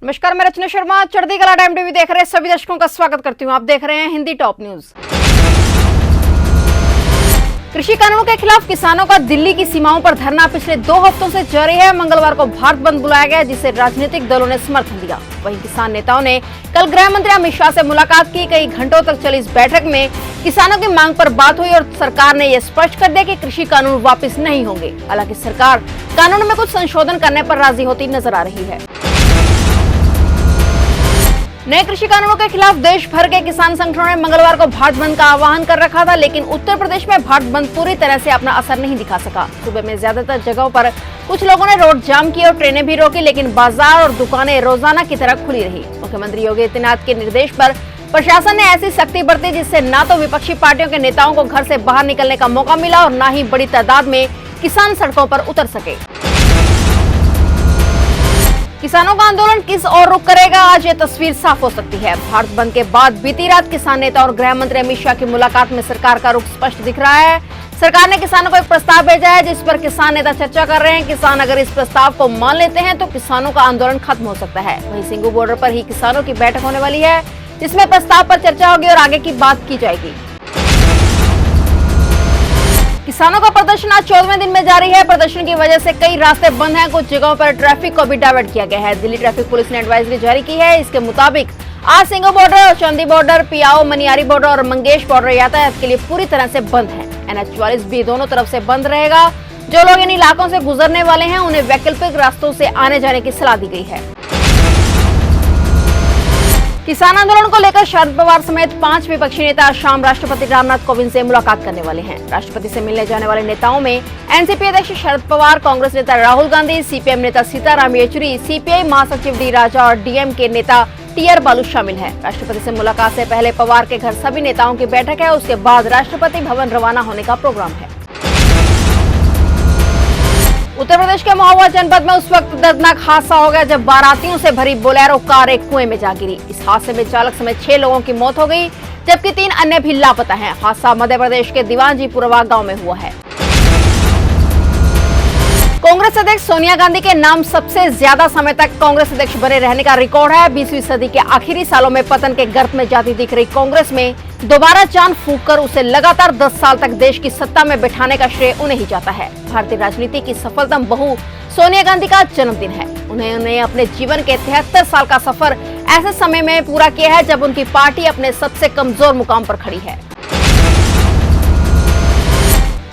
नमस्कार, मैं रचना शर्मा चढ़ती कला टाइम टीवी देख रहे सभी दर्शकों का स्वागत करती हूं। आप देख रहे हैं हिंदी टॉप न्यूज। कृषि कानूनों के खिलाफ किसानों का दिल्ली की सीमाओं पर धरना पिछले 2 हफ्तों से जारी है। मंगलवार को भारत बंद बुलाया गया, जिसे राजनीतिक दलों ने समर्थन दिया। वहीं किसान नेताओं ने कल गृह मंत्री अमित शाह से मुलाकात की। कई घंटों तक चली इस बैठक में किसानों की मांग पर बात हुई और सरकार ने यह स्पष्ट कर दिया कि कृषि कानून वापस नहीं होंगे। हालांकि सरकार कानून में कुछ संशोधन करने पर राजी होती नजर आ रही है। नए कृषि कानूनों के खिलाफ देश भर के किसान संगठनों ने मंगलवार को भारत बंद का आह्वान कर रखा था, लेकिन उत्तर प्रदेश में भारत बंद पूरी तरह से अपना असर नहीं दिखा सका। सुबह में ज्यादातर जगहों पर कुछ लोगों ने रोड जाम किए और ट्रेनें भी रोकी, लेकिन बाजार और दुकानें रोजाना की तरह खुली रही। मुख्यमंत्री योगी आदित्यनाथ के निर्देश पर प्रशासन ने ऐसी सख्ती बरती जिससे न तो विपक्षी पार्टियों के नेताओं को घर से बाहर निकलने का मौका मिला और न ही बड़ी तादाद में किसान सड़कों पर उतर सके। किसानों का आंदोलन किस ओर रुख करेगा, आज ये तस्वीर साफ हो सकती है। भारत बंद के बाद बीती रात किसान नेता और गृह मंत्री अमित शाह की मुलाकात में सरकार का रुख स्पष्ट दिख रहा है। सरकार ने किसानों को एक प्रस्ताव भेजा है, जिस पर किसान नेता चर्चा कर रहे हैं। किसान अगर इस प्रस्ताव को मान लेते हैं तो किसानों का आंदोलन खत्म हो सकता है। वहीं सिंगू बॉर्डर पर ही किसानों की बैठक होने वाली है, जिसमें प्रस्ताव पर चर्चा होगी और आगे की बात की जाएगी। किसानों का प्रदर्शन आज 14वें दिन में जारी है। प्रदर्शन की वजह से कई रास्ते बंद हैं। कुछ जगहों पर ट्रैफिक को भी डाइवर्ट किया गया है। दिल्ली ट्रैफिक पुलिस ने एडवाइजरी जारी की है। इसके मुताबिक आज सिंगू बॉर्डर और चंदी बॉर्डर, पियाओ मनियारी बॉर्डर और मंगेश बॉर्डर यातायात के लिए पूरी तरह से बंद है। NH-44 भी दोनों तरफ से बंद रहेगा। जो लोग इन इलाकों से गुजरने वाले हैं उन्हें वैकल्पिक रास्तों से आने जाने की सलाह दी गई है। किसान आंदोलन को लेकर शरद पवार समेत 5 विपक्षी नेता आज शाम राष्ट्रपति रामनाथ कोविंद से मुलाकात करने वाले हैं। राष्ट्रपति से मिलने जाने वाले नेताओं में एनसीपी अध्यक्ष शरद पवार, कांग्रेस नेता राहुल गांधी, सीपीएम नेता सीताराम येचुरी, सीपीआई महासचिव डी राजा और डीएमके नेता टी.आर. बालू शामिल हैं। राष्ट्रपति से मुलाकात से पहले पवार के घर सभी नेताओं की बैठक है। उसके बाद राष्ट्रपति भवन रवाना होने का प्रोग्राम है। उत्तर प्रदेश के महुआ जनपद में उस वक्त दर्दनाक हादसा हो गया जब बारातियों से भरी बोलेरो कार एक कुएं में जा गिरी। इस हादसे में चालक समेत 6 लोगों की मौत हो गई, जबकि 3 अन्य भी लापता हैं। हादसा मध्य प्रदेश के दीवानजीपुरवा गांव में हुआ है। कांग्रेस अध्यक्ष सोनिया गांधी के नाम सबसे ज्यादा समय तक कांग्रेस अध्यक्ष बने रहने का रिकॉर्ड है। 20वीं सदी के आखिरी सालों में पतन के गर्त में जाती दिख रही कांग्रेस में दोबारा जान फूंककर उसे लगातार 10 साल तक देश की सत्ता में बिठाने का श्रेय उन्हें ही जाता है। भारतीय राजनीति की सफलतम बहू सोनिया गांधी का जन्मदिन है। उन्होंने अपने जीवन के 73 साल का सफर ऐसे समय में पूरा किया है जब उनकी पार्टी अपने सबसे कमजोर मुकाम पर खड़ी है।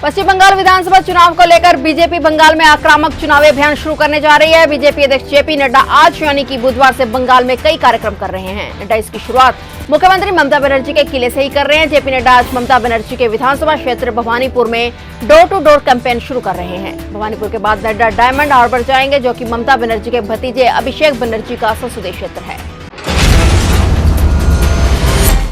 पश्चिम बंगाल विधानसभा चुनाव को लेकर बीजेपी बंगाल में आक्रामक चुनावी अभियान शुरू करने जा रही है। बीजेपी अध्यक्ष जेपी नड्डा आज यानी कि बुधवार से बंगाल में कई कार्यक्रम कर रहे हैं। नड्डा इसकी शुरुआत मुख्यमंत्री ममता बनर्जी के किले से ही कर रहे हैं। जेपी नड्डा आज ममता बनर्जी के विधानसभा क्षेत्र भवानीपुर में डोर टू डोर कैंपेन शुरू कर रहे हैं। भवानीपुर के बाद नड्डा डायमंड हार्बर जाएंगे, जो कि ममता बनर्जी के भतीजे अभिषेक बनर्जी का संसदीय क्षेत्र है।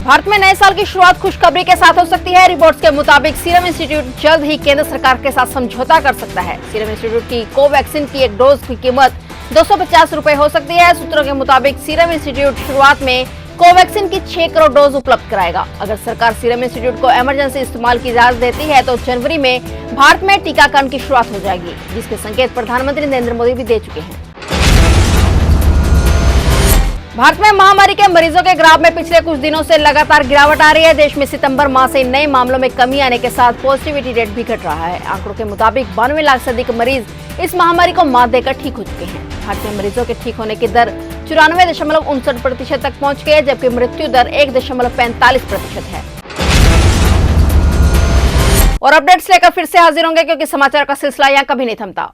भारत में नए साल की शुरुआत खुशखबरी के साथ हो सकती है। रिपोर्ट्स के मुताबिक सीरम इंस्टीट्यूट जल्द ही केंद्र सरकार के साथ समझौता कर सकता है। सीरम इंस्टीट्यूट की कोवैक्सीन की एक डोज की कीमत 250 रुपए हो सकती है। सूत्रों के मुताबिक सीरम इंस्टीट्यूट शुरुआत में कोवैक्सीन की 6 करोड़ डोज उपलब्ध कराएगा। अगर सरकार सीरम इंस्टीट्यूट को इमरजेंसी इस्तेमाल की इजाजत देती है तो जनवरी में भारत में टीकाकरण की शुरुआत हो जाएगी, जिसके संकेत प्रधानमंत्री नरेंद्र मोदी भी दे चुके हैं। भारत में महामारी के मरीजों के ग्राफ में पिछले कुछ दिनों से लगातार गिरावट आ रही है। देश में सितंबर माह से नए मामलों में कमी आने के साथ पॉजिटिविटी रेट भी घट रहा है। आंकड़ों के मुताबिक 92 लाख से अधिक मरीज इस महामारी को मात देकर ठीक हो चुके हैं। भारत में मरीजों के ठीक होने की दर 94.59% तक पहुंच गई है, जबकि मृत्यु दर 1.45% है। और अपडेट्स लेकर फिर से हाजिर होंगे, क्योंकि समाचार का सिलसिला यहाँ कभी नहीं थमता।